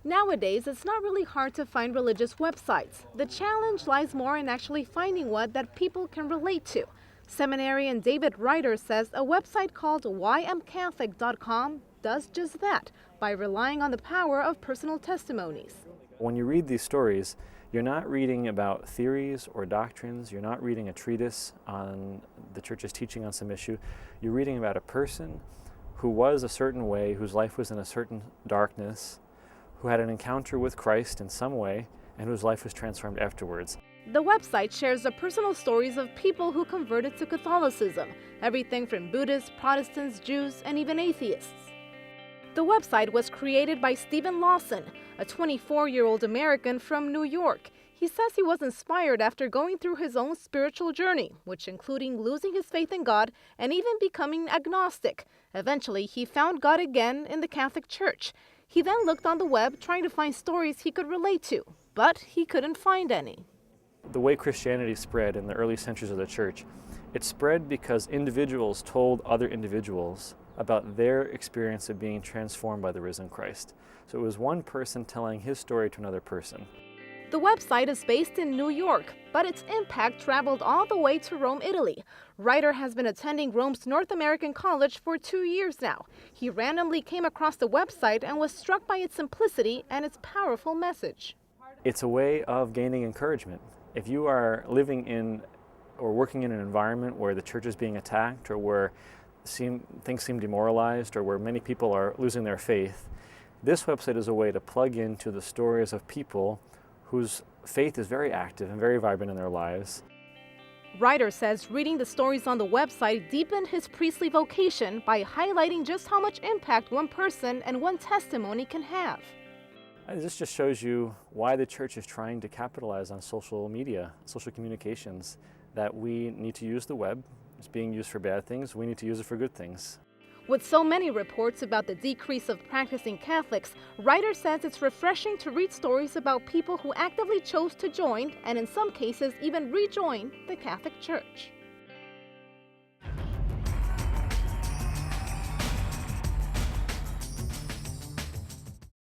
Nowadays, it's not really hard to find religious websites. The challenge lies more in actually finding one that people can relate to. Seminarian David Ryder says a website called whyamcatholic.com does just that by relying on the power of personal testimonies. When you read these stories, you're not reading about theories or doctrines, you're not reading a treatise on the church's teaching on some issue. You're reading about a person who was a certain way, whose life was in a certain darkness, who had an encounter with Christ in some way, and whose life was transformed afterwards. The website shares the personal stories of people who converted to Catholicism, everything from Buddhists, Protestants, Jews, and even atheists. The website was created by Stephen Lawson, a 24-year-old American from New York. He says he was inspired after going through his own spiritual journey, which including losing his faith in God and even becoming agnostic. Eventually, he found God again in the Catholic Church. He then looked on the web trying to find stories he could relate to, but he couldn't find any. The way Christianity spread in the early centuries of the church, it spread because individuals told other individuals about their experience of being transformed by the risen Christ. So it was one person telling his story to another person. The website is based in New York, but its impact traveled all the way to Rome, Italy. Ryder has been attending Rome's North American College for 2 years now. He randomly came across the website and was struck by its simplicity and its powerful message. It's a way of gaining encouragement. If you are living in or working in an environment where the church is being attacked or where things seem demoralized or where many people are losing their faith, this website is a way to plug into the stories of people whose faith is very active and very vibrant in their lives. Ryder says reading the stories on the website deepened his priestly vocation by highlighting just how much impact one person and one testimony can have. This just shows you why the church is trying to capitalize on social media, social communications, that we need to use the web. It's being used for bad things. We need to use it for good things. With so many reports about the decrease of practicing Catholics, Ryder says it's refreshing to read stories about people who actively chose to join and in some cases even rejoin the Catholic Church.